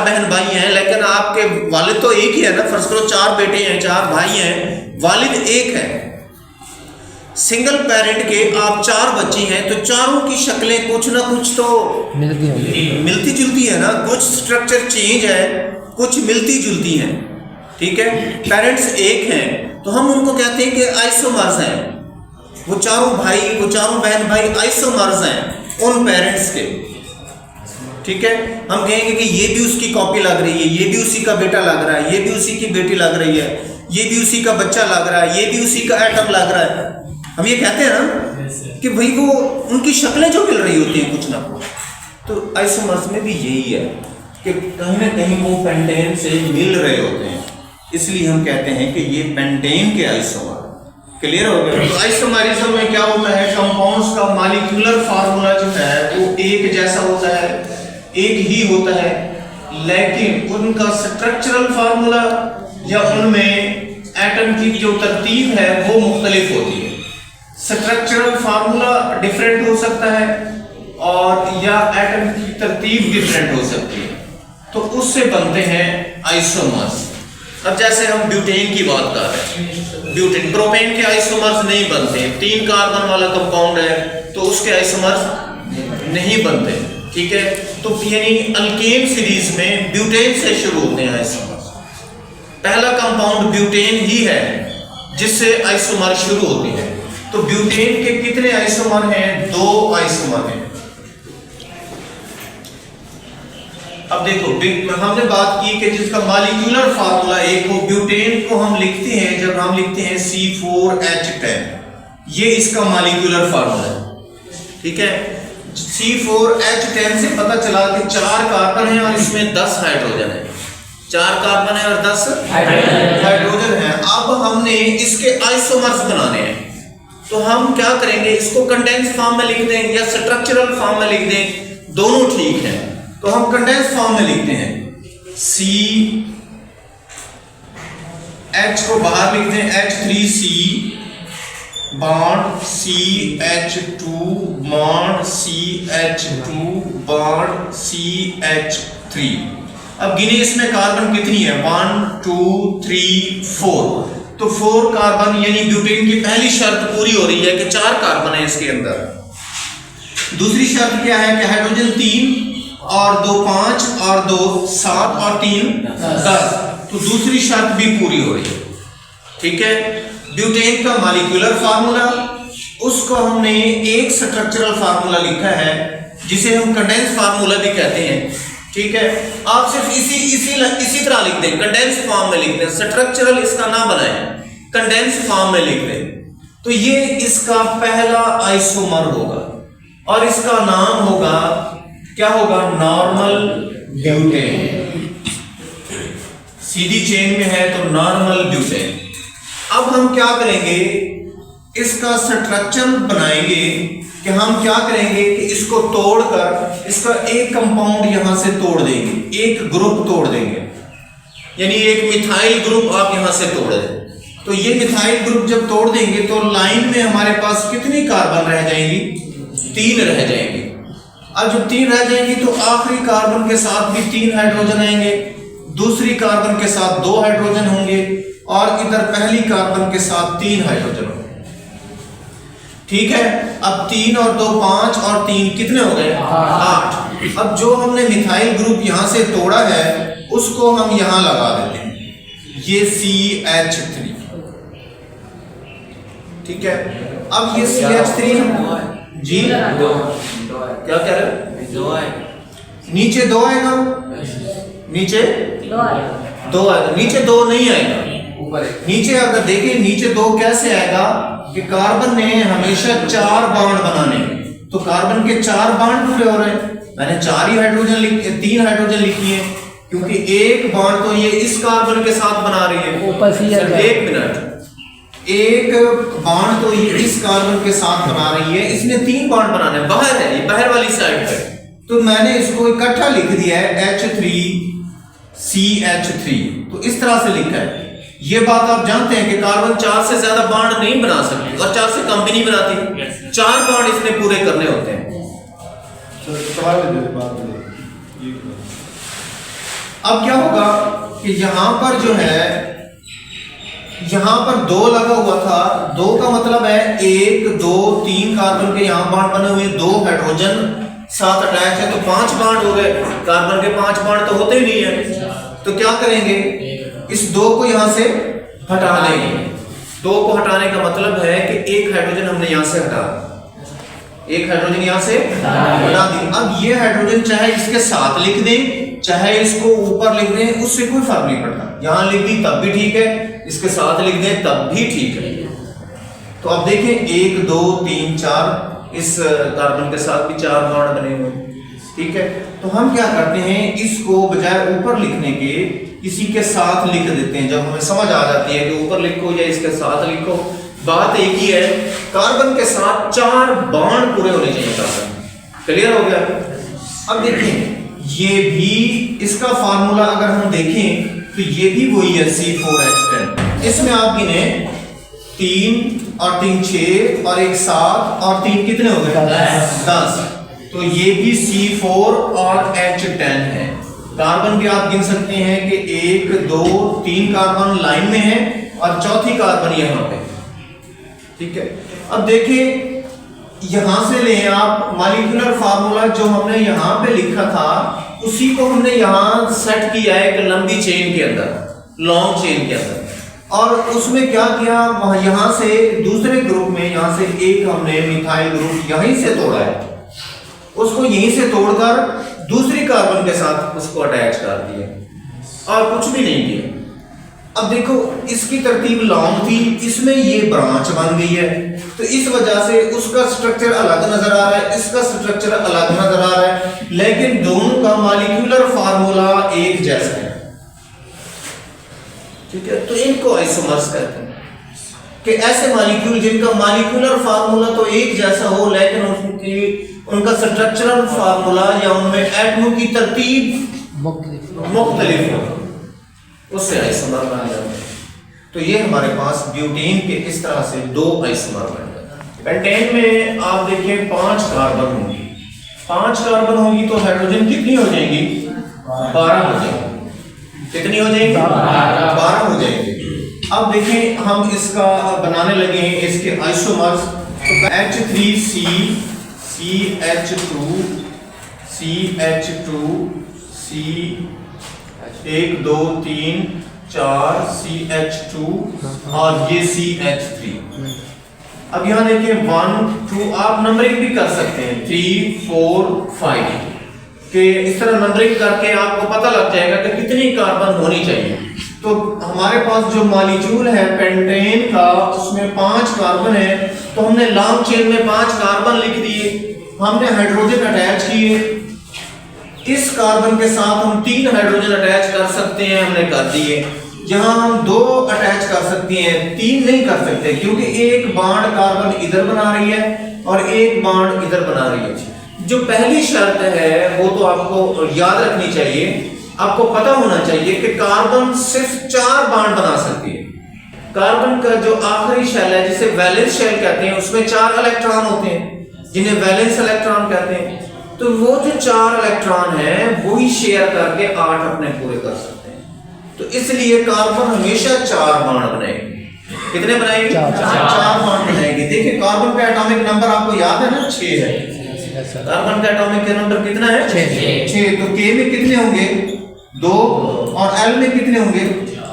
4 बहन भाई हैं, लेकिन आपके वालिद तो एक ही है ना, फर्ज करो 4 बेटे हैं, 4 भाई हैं, वालिद एक है। सिंगल पेरेंट के आप 4 बच्चे हैं, तो चारों की शक्लें कुछ ना कुछ तो मिलती जुलती है ना, कुछ स्ट्रक्चर चेंज है, कुछ मिलती जुलती हैं, ठीक है। पेरेंट्स एक हैं तो हम उनको कहते हैं कि आइसोमर्स हैं, वो चारों भाई, वो चारों बहन भाई आइसोमर्स हैं उन पेरेंट्स के, ठीक है। हम कहेंगे कि ये भी उसकी कॉपी लग रही है, ये भी उसी का बेटा लग रहा है, ये भी उसी की बेटी लग रही है, ये भी उसी का बच्चा लग रहा है, ये भी उसी का एटम लग रहा है। हम ये कहते हैं ना कि भाई वो उनकी शक्लें जो मिल रही होती हैं कुछ ना कुछ, तो आइसोमर्स में भी यही है कि कहीं ना कहीं वो पेंटेन से मिल रहे होते हैं, इसलिए हम कहते हैं कि ये पेंटेन के आइसोमर। क्लियर हो गया? तो आइसोमरिज्म में क्या होता है, कंपाउंड्स का मॉलिक्यूलर फार्मूला जो है वो एक जैसा होता है, एक ही होता है, लेकिन उनका स्ट्रक्चरल फार्मूला या उनमें एटम की जो तरतीब है वो मुख्तलिफ होती है। स्ट्रक्चरल फार्मूला डिफरेंट हो सकता है और या एटम की तरतीब डिफरेंट हो सकती है, तो उससे बनते हैं आइसोमर्स। अब जैसे हम ब्यूटेन की बात कर रहे हैं, ब्यूटेन, प्रोपेन के आइसोमर्स नहीं बनते, 3 कार्बन वाला कंपाउंड है तो उसके आइसोमर्स नहीं बनते, ठीक है। तो यानी अल्केन सीरीज में ब्यूटेन से शुरू होते हैं आइसोमर्स। पहला कंपाउंड ब्यूटेन ही है जिससे आइसोमर शुरू होती है। तो ब्यूटेन के कितने आइसोमर हैं? 2 आइसोमर हैं। अब देखो हमने बात की कि जिसका मॉलिक्यूलर फार्मूला एक हो, ब्यूटेन को हम लिखते हैं, जब हम लिखते हैं C4H10, ये इसका मॉलिक्यूलर फार्मूला है, ठीक है। C4H10 से पता चला कि 4 कार्बन है और इसमें 10 हाइड्रोजन है, 4 कार्बन है और 10 हाइड्रोजन है। अब हमने इसके आइसोमर्स बनाने हैं, तो हम क्या करेंगे, इसको कंडेंस फॉर्म में लिख दें या स्ट्रक्चरल फॉर्म में लिख दें, दोनों ठीक है। तो हम कंडेंस फॉर्म में लिखते हैं, CH को बाहर लिख दें, H3C bond CH2 bond CH2 bond CH3। अब गिने इसमें कार्बन कितनी है, 1 2 3 4, तो 4 कार्बन, यानी ब्यूटेन की पहली शर्त पूरी हो रही है कि 4 कार्बन है इसके अंदर। दूसरी शर्त क्या है कि हाइड्रोजन 3 और 2 5 और 2 7 और 3 10, तो दूसरी शर्त भी पूरी हो रही है, ठीक है। ब्यूटेन का मॉलिक्यूलर फार्मूला, उसको हमने एक स्ट्रक्चरल फार्मूला लिखा है जिसे हम कंडेंस फार्मूला भी कहते हैं, ठीक है। आप सिर्फ इसी तरह लिख दें, कंडेंस फॉर्म में लिख दें, स्ट्रक्चरल इसका ना बनाएं, कंडेंस फॉर्म में लिख दें, तो ये इसका पहला आइसोमर होगा और इसका नाम होगा, क्या होगा, नॉर्मल ब्यूटेन। सीधी चेन में है तो नॉर्मल ब्यूटेन। अब हम क्या करेंगे, इसका स्ट्रक्चर बनाएंगे कि हम क्या करेंगे कि इसको तोड़कर इसका एक कंपाउंड यहां से तोड़ देंगे, एक ग्रुप तोड़ देंगे, यानी एक मिथाइल ग्रुप आप यहां से तोड़ दें। तो ये मिथाइल ग्रुप जब तोड़ देंगे तो लाइन में हमारे पास कितनी कार्बन रह जाएंगी, 3 रह जाएंगी। अब जब 3 रह जाएंगी तो आखिरी कार्बन के साथ भी 3 हाइड्रोजन आएंगे, दूसरी कार्बन के साथ 2 हाइड्रोजन होंगे और इधर पहली कार्बन के साथ 3 हाइड्रोजन होंगे, ठीक है। अब 3 और 2 5 और 3 कितने हो गए, 8। अब जो हमने मिथाइल ग्रुप यहां से तोड़ा है उसको हम यहां लगा देते हैं, ये CH3, ठीक है। अब ये CH3 जी क्या कह रहे, 2 है, नीचे 2 आएगा, नीचे 2 आएगा, नीचे 2 नहीं आएगा, नीचे अगर देखें नीचे 2 कैसे आएगा कि कार्बन ने हमेशा 4 बॉन्ड बनाने, तो कार्बन के 4 बॉन्ड पूरे हो रहे हैं। मैंने 4 ही हाइड्रोजन 3 हाइड्रोजन लिखी है क्योंकि एक बॉन्ड तो ये इस कार्बन के साथ बना रही है, एक मिनट, एक बॉन्ड तो ये इस कार्बन के साथ बना रही है, इसने 3 बॉन्ड बनाने, बाहर है, ये बाहर वाली साइड पे, तो मैंने इसको इकट्ठा लिख दिया है H3CH3, तो इस तरह से लिखा है। ये बात आप जानते हैं कि कार्बन 4 से ज्यादा बॉन्ड नहीं बना सकती और 4 से कम भी नहीं बनाती, 4 बॉन्ड इसने पूरे करने होते हैं। अब क्या होगा कि यहां पर जो है, यहां पर 2 लगा हुआ था, 2 का मतलब है 1 2 3 कार्बन के यहां बॉन्ड बने हुए, 2 हाइड्रोजन साथ अटैच है, तो 5 बॉन्ड हो गए। कार्बन के 5 बॉन्ड तो होते ही नहीं है, तो क्या करेंगे, इस 2 को यहां से हटा देंगे। 2 को हटाने का मतलब है कि एक हाइड्रोजन हमने यहां से हटा, एक हाइड्रोजन यहां से हटा दी। अब ये हाइड्रोजन चाहे इसके साथ लिख दें चाहे इसको ऊपर लिख दें, उससे कोई फर्क नहीं पड़ता। यहां लिख दी तब भी ठीक है, इसके साथ लिख दें तब भी ठीक है। तो अब देखें 1 2 3 4, इस कार्बन के साथ भी 4 बॉन्ड बने हुए, ठीक है। तो हम क्या करते हैं, इसको बजाय ऊपर लिखने के इसी के साथ लिख देते हैं। जब हमें समझ आ जाती है कि ऊपर लिखो या इसके साथ लिखो, बात एक ही है, कार्बन के साथ 4 बॉन्ड पूरे होने चाहिए। कार्बन क्लियर हो गया। अब देखें ये भी, इसका फार्मूला अगर हम देखें तो ये भी वही है C4H10। इसमें आप गिने 3 और 3 6 और 1 7 और 3 कितने हो गए 10। तो ये भी C4 और H10 है। कार्बन भी आप गिन सकते हैं कि 1 2 3 कार्बन लाइन में है और चौथी कार्बन यहां पे, ठीक है। अब देखिए यहां से ले आप मॉलिक्यूलर फार्मूला जो हमने यहां पे लिखा था उसी को हमने यहां सेट किया है एक लंबी चेन के अंदर, लॉन्ग चेन के अंदर, और उसमें क्या किया, यहां से दूसरे ग्रुप में यहां से एक हमने मिथाइल ग्रुप यहीं से तोड़ा है, उसको यहीं से तोड़कर दूसरी कार्बन के साथ उसको अटैच कर दिया और कुछ भी नहीं किया। अब देखो इसकी तरतीब लॉन्ग थी, इसमें ये ब्रांच बन गई है, तो इस वजह से उसका स्ट्रक्चर अलग नजर आ रहा है, इसका स्ट्रक्चर अलग नजर आ रहा है, लेकिन दोनों का मॉलिक्यूलर फार्मूला एक जैसा है, ठीक है। तो इनको आइसोमर्स कहते हैं कि ऐसे मॉलिक्यूल जिनका मॉलिक्यूलर फार्मूला तो एक जैसा हो लेकिन उनका स्ट्रक्चरल फार्मूला या उनमें एटमों की तरतीब मुख्तलिफ हो, उससे आइसोमर बन जाते हैं। तो ये हमारे पास ब्यूटेन के इस तरह से 2 आइसोमर बन जाते हैं। पेंटेन में आप देखिए 5 कार्बन होंगी, 5 कार्बन होंगी तो हाइड्रोजन कितनी हो जाएंगी 12 हो जाएंगी। कितनी हो जाएंगी 12 हो जाएंगी। अब देखिए हम इसका बनाने लगे हैं इसके आइसोमर्स, तो H3C CH2 CH2 C 1 2 3 4 CH2 और ये CH3। अब यहां देखिए 1 2, आप नंबरिंग भी कर सकते हैं 3 4 5 के, इस तरह नंबरिंग करके आपको पता लग जाएगा कि कितनी कार्बन होनी चाहिए। तो हमारे पास जो मॉलिक्यूल है पेंटेन का उसमें 5 कार्बन है, तो हमने लॉन्ग चेन में 5 कार्बन लिख दिए, हमने हाइड्रोजन अटैच किए, इस कार्बन के साथ हम 3 हाइड्रोजन अटैच कर सकते हैं, हमने कर दिए। जहां हम 2 अटैच कर सकते हैं 3 नहीं कर सकते, क्योंकि एक बॉन्ड कार्बन इधर बना रही है और एक बॉन्ड इधर बना रही है। जो पहली शर्त है वो तो आपको याद रखनी चाहिए, आपको पता होना चाहिए कि कार्बन सिर्फ 4 बॉन्ड बना सकती है। कार्बन का जो आखिरी शेल है जिसे वैलेंस शेल कहते हैं, उसमें 4 इलेक्ट्रॉन होते हैं जिन्हें वैलेंस इलेक्ट्रॉन कहते हैं। तो वो जो 4 इलेक्ट्रॉन है वही शेयर करके 8 अपने पूरे कर सकते हैं। तो इसलिए कार्बन हमेशा 4 बॉन्ड बनाएगी। कितने बनाएगी 4 बॉन्ड बनाएगी। देखिए कार्बन का एटॉमिक नंबर आपको याद है ना 6 है। कार्बन का एटॉमिक नंबर कितना है 6। तो के में कितने होंगे 2 और एल में कितने होंगे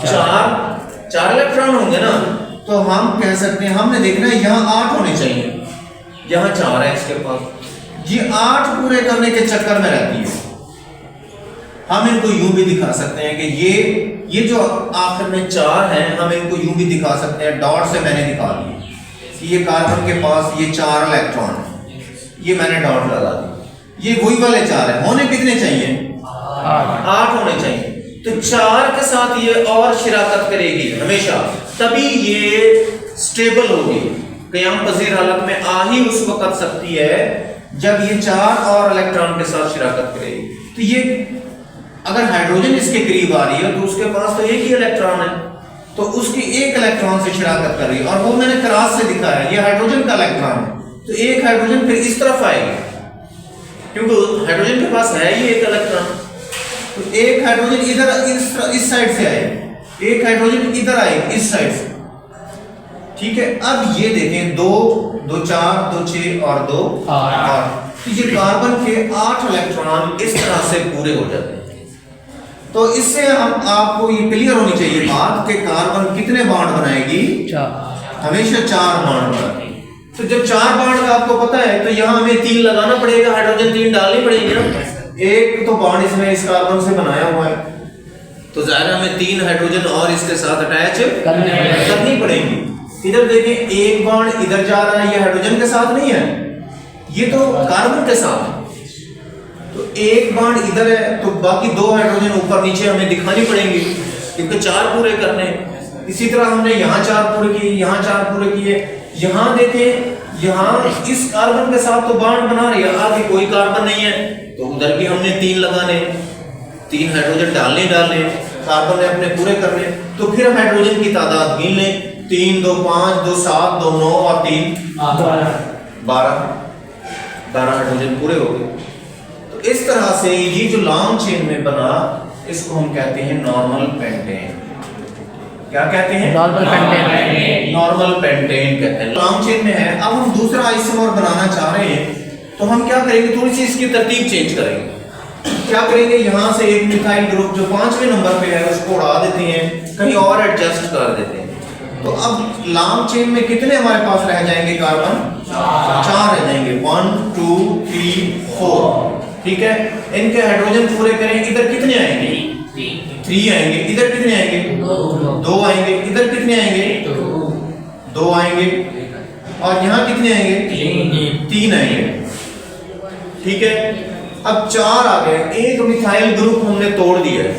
4 इलेक्ट्रॉन होंगे ना। तो हम कह सकते हैं, हमने देखना है यहाँ 8 होने चाहिए, यहाँ 4 है इसके पास। ये 8 पूरे करने के चक्कर में रहती है। हम इनको यूं भी दिखा सकते हैं कि ये जो आखिर में 4 हैं, हम इनको यूं भी दिखा सकते हैं, डॉट से मैंने दिखा दिया। ये कार्बन के पास ये 4 इलेक्ट्रॉन है, ये मैंने डॉट लगा दी। ये वही वाले 4 है, होने कितने चाहिए 8 होने चाहिए। तो 4 के साथ ये और शिराकत करेगी हमेशा, तभी ये स्टेबल होगी। क़याम पज़ीर हालत में आ ही उस वक्त सकती है जब ये 4 और इलेक्ट्रॉन के साथ शिराकत करेगी। तो ये अगर हाइड्रोजन इसके करीब आ रही है तो उसके पास तो एक ही इलेक्ट्रॉन है, तो उसकी एक इलेक्ट्रॉन से शिराकत कर रही है, और वो मैंने क्रॉस से दिखाया है, ये हाइड्रोजन का इलेक्ट्रॉन है। तो एक हाइड्रोजन फिर इस तरफ आएगी, क्योंकि हाइड्रोजन के पास है ये एक इलेक्ट्रॉन, तो एक हाइड्रोजन इधर इस साइड से आए, एक हाइड्रोजन इधर आए इस साइड से। ठीक है, अब ये देखें 2 2 4 2 6 और 2 8, तो ये कार्बन के 8 इलेक्ट्रॉन इस तरह से पूरे हो जाते हैं। तो इससे हम आपको ये क्लियर होनी चाहिए बात कि कार्बन कितने बॉन्ड बनाएगी, हमेशा 4 बॉन्ड बनाएगी। तो जब 4 बॉन्ड का आपको पता है तो यहाँ हमें 3 लगाना पड़ेगा, हाइड्रोजन 3 डालनी पड़ेगी ना। एक तो बॉन्ड इसमें इस कार्बन से बनाया हुआ है, तो ज़ाहिर हमें 3 हाइड्रोजन और इसके साथ अटैच करनी पड़ेगी। इधर देखें, एक बॉन्ड इधर जा रहा है, ये हाइड्रोजन के साथ नहीं है, ये तो कार्बन के साथ है। तो एक बॉन्ड इधर है, तो बाकी 2 हाइड्रोजन ऊपर नीचे हमें दिखानी पड़ेंगे, क्योंकि 4 पूरे करने हैं। इसी तरह हमने यहाँ 4 पूरे किए, यहाँ 4 पूरे किए। यहाँ देखें, यहाँ इस कार्बन के साथ तो बॉन्ड बना रही है, आगे कोई कार्बन नहीं है, तो उधर भी हमने 3 लगाने, 3 हाइड्रोजन डालने कार्बन ने अपने पूरे करने। तो फिर हाइड्रोजन की तादाद गिन लें, 3 2 5 2 7 2 9 और 3 12 हाइड्रोजन पूरे हो गए। तो इस तरह से ये जो लॉन्ग चेन में बना, इसको हम कहते हैं नॉर्मल पेंटेन। क्या कहते हैं? Normal pentane. नॉर्मल पेंटेन कहते हैं, लॉन्ग चेन में है। अब हम दूसरा आइसोमर बनाना चाह रहे हैं, तो हम क्या करेंगे, थोड़ी सी इसकी तरतीब चेंज करेंगे। क्या करेंगे, यहाँ से एक मिथाइल ग्रुप जो 5वें नंबर पे है उसको उड़ा देते हैं, कहीं और एडजस्ट कर देते हैं। तो अब लॉन्ग चेन में कितने हमारे पास रह जाएंगे कार्बन? 4 रह जाएंगे, 1 2 3 4। ठीक है, इनके हाइड्रोजन पूरे करें, इधर कितने आएंगे? 3 आएंगे। इधर कितने आएंगे? 2 आएंगे। इधर कितने आएंगे? 2 आएंगे। और यहाँ कितने आएंगे? 3 आएंगे। ठीक है, अब 4 आ गए। एक मिथाइल ग्रुप हमने तोड़ दिया है,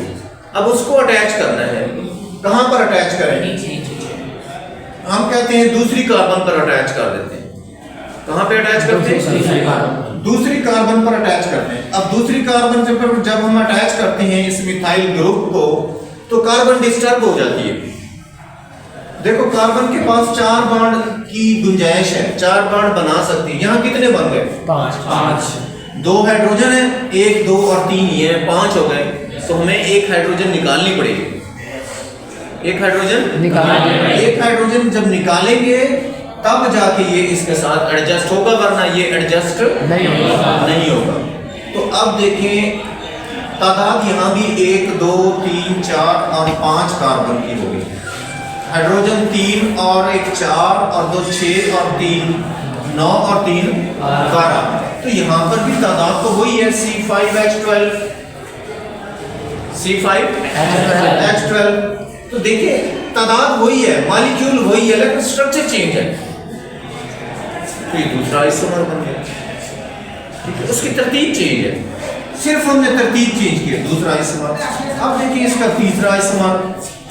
अब उसको अटैच करना है। कहां पर अटैच करें? हम कहते हैं दूसरी कार्बन पर अटैच कर देते हैं। कहां पे अटैच करते हैं? दूसरी कार्बन पर अटैच करते हैं। अब दूसरी कार्बन जब हम अटैच करते हैं इस मिथाइल ग्रुप को, तो कार्बन डिस्टर्ब हो जाती है। देखो, कार्बन के पास 4 बॉन्ड की गुंजाइश है, 4 बॉन्ड बना सकती है। यहाँ कितने बन गए? 5। 2 हाइड्रोजन है, 1 2 और 3 ये है, 5 हो गए। तो हमें एक हाइड्रोजन निकालनी पड़ेगी। एक हाइड्रोजन जब निकालेंगे तब जाके ये इसके साथ एडजस्ट होगा, वरना ये एडजस्ट नहीं होगा। तो अब देखें, तादाद यहाँ भी 1 2 3 4 और 5 कार्बन की होगी। हाइड्रोजन 3 और 1 4 और 2 6 और 3 9 और 3 12। तो यहाँ पर भी तादाद तो वही है, C5H12 C5H12। तो देखिए, तादाद वही है, मॉलिक्यूल वही है, लेकिन स्ट्रक्चर चेंज है। तो ये दूसरा आइसोमर बन गया। ठीक है, उसकी तरतीब चेंज है, सिर्फ हमने तरतीब चेंज की, दूसरा आइसोमर। अब देखिए इसका तीसरा आइसोमर।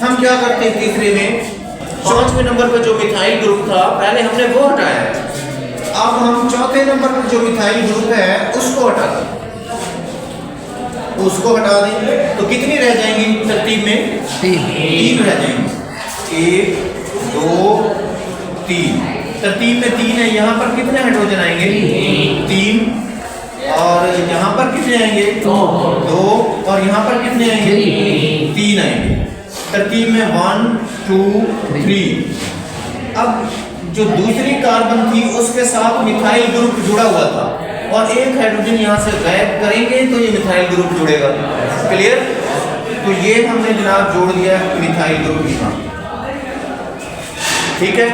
हम क्या करते हैं, तीसरे में 5वें नंबर पर जो मिथाइल ग्रुप था, पहले हमने वो हटाया है। अब हम 4थे नंबर पर जो मिथाइल ग्रुप है उसको हटा दें, उसको हटा दें तो कितनी रह जाएंगी तरतीब में? 3 रह जाएंगी। 1 2 3 तरतीब में 3 है। यहाँ पर कितने हाइड्रोजन आएंगे? 3। और यहाँ पर कितने आएंगे? 2। और यहाँ पर कितने आएंगे? 3 आएंगे। तरतीब में 1 2 3। अब जो दूसरी कार्बन थी उसके साथ मिथाइल ग्रुप जुड़ा हुआ था, और एक हाइड्रोजन यहाँ से गायब करेंगे तो ये मिथाइल ग्रुप जुड़ेगा। क्लियर? तो ये हमने जनाब जोड़ दिया मिथाइल ग्रुप यहाँ। ठीक है,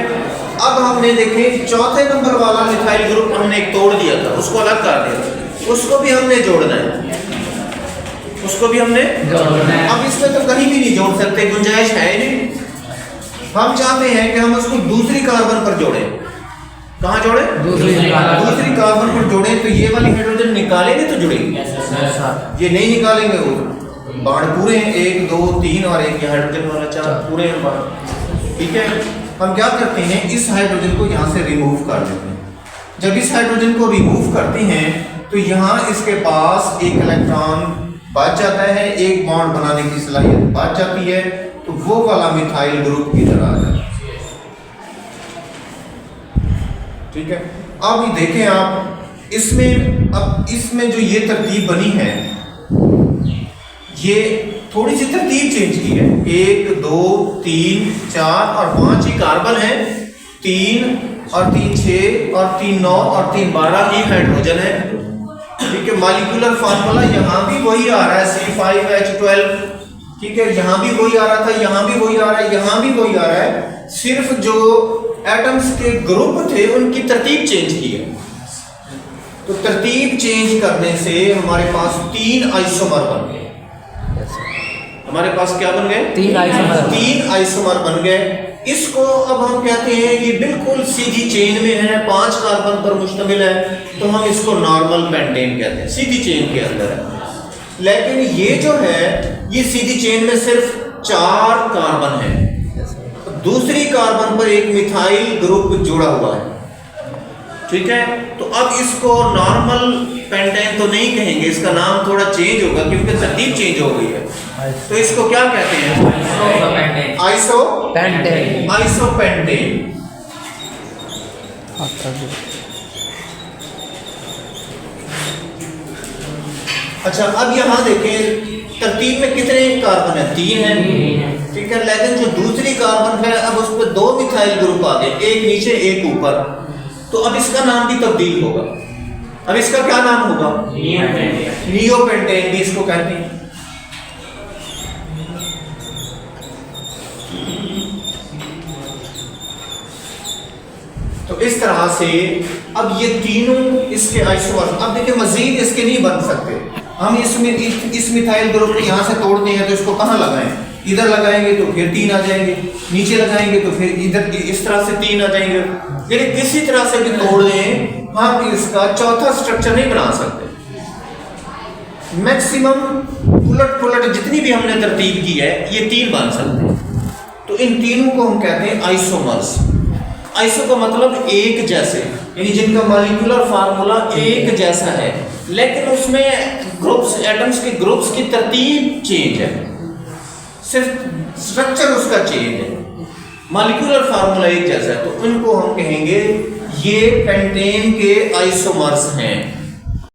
अब हमने देखे 4थे नंबर वाला मिथाइल ग्रुप हमने एक तोड़ दिया था, उसको अलग कर दिया, उसको भी हमने जोड़ना है, उसको भी हमने जोड़ना है। अब इसमें तो कहीं भी नहीं जोड़ सकते, गुंजाइश है नहीं। हम चाहते हैं कि हम उसको दूसरी कार्बन पर जोड़ें। कहाँ जोड़े? दूसरी कार्बन पर जोड़े। तो ये वाली हाइड्रोजन निकालेंगे तो जुड़ेगी, ये नहीं निकालेंगे वो बाण पूरे हैं, 1 2 3 और एक हाइड्रोजन वाला 4 पूरे हैं बाण। ठीक है, हम क्या करते हैं, इस हाइड्रोजन को यहाँ से रिमूव कर देते हैं। जब इस हाइड्रोजन को रिमूव करते हैं तो यहाँ इसके पास एक इलेक्ट्रॉन बच जाता है, एक बॉन्ड बनाने की सलाहियत बच जाती है, तो वो वाला मिथाइल ग्रुप इधर आ जाता है। ठीक है, अब ये देखें आप इसमें, अब इसमें जो ये तरतीब बनी है, ये थोड़ी सी तरतीब चेंज की है। 1 2 3 4 और 5 ही कार्बन है, 3 और 3 6 और 3 9 और 3 12 ही हाइड्रोजन है। ठीक है, मॉलिक्यूलर फार्मूला यहाँ भी वही आ रहा है, C5H12। ठीक है, यहाँ भी वही आ रहा था, यहाँ भी वही आ रहा है, यहाँ भी वही आ रहा है, सिर्फ जो एटम्स के ग्रुप थे उनकी तरतीब चेंज की है। तो तरतीब चेंज करने से हमारे पास 3 आइसोमर बन गए। हमारे पास क्या बन गए? 3 आइसोमर बन गए। इसको अब हम कहते हैं ये बिल्कुल सीधी चेन में है, 5 कार्बन पर मुश्तमिल है, तो हम इसको नॉर्मल पेंटेन कहते हैं, सीधी चेन के अंदर है। लेकिन ये जो है ये सीधी चेन में सिर्फ 4 कार्बन है, दूसरी कार्बन पर एक मिथाइल ग्रुप जुड़ा हुआ है। ठीक है, तो अब इसको नॉर्मल पेंटेन तो नहीं कहेंगे, इसका नाम थोड़ा चेंज होगा क्योंकि तरतीब चेंज हो गई है। तो इसको क्या कहते हैं? आइसोपेंटेन। अच्छा, अब यहाँ देखें तरतीब में कितने कार्बन है? 3 है। ठीक है, लेकिन जो दूसरी कार्बन है अब उस पर 2 मिथाइल ग्रुप आ गए, एक नीचे एक ऊपर, तो अब इसका नाम भी तब्दील होगा। अब इसका क्या नाम होगा? नियोपेंटेन भी इसको कहते हैं। तो इस तरह से अब ये तीनों इसके आइसोमर, अब देखिए मजीद इसके नहीं बन सकते। हम इसमें इस मिथाइल ग्रुप को यहाँ से तोड़ते हैं तो इसको कहाँ लगाएं? इधर लगाएंगे तो फिर 3 आ जाएंगे, नीचे लगाएंगे तो फिर इधर इस तरह से 3 आ जाएंगे। यानी किसी तरह से भी तोड़ दें हम इसका चौथा स्ट्रक्चर नहीं बना सकते। मैक्सिमम उलट पुलट जितनी भी हमने तरतीब की है ये 3 बन सकते हैं। तो इन तीनों को हम कहते हैं आइसोमर्स। आइसो का मतलब एक जैसे, यानी जिनका मॉलिक्यूलर फार्मूला एक जैसा है, लेकिन उसमें ग्रुप्स, एटम्स के ग्रुप्स की तरतीब चेंज है, सिर्फ स्ट्रक्चर उसका चेंज है, मॉलिक्यूलर फार्मूला एक जैसा है। तो उनको हम कहेंगे ये पेंटेन के आइसोमर्स हैं।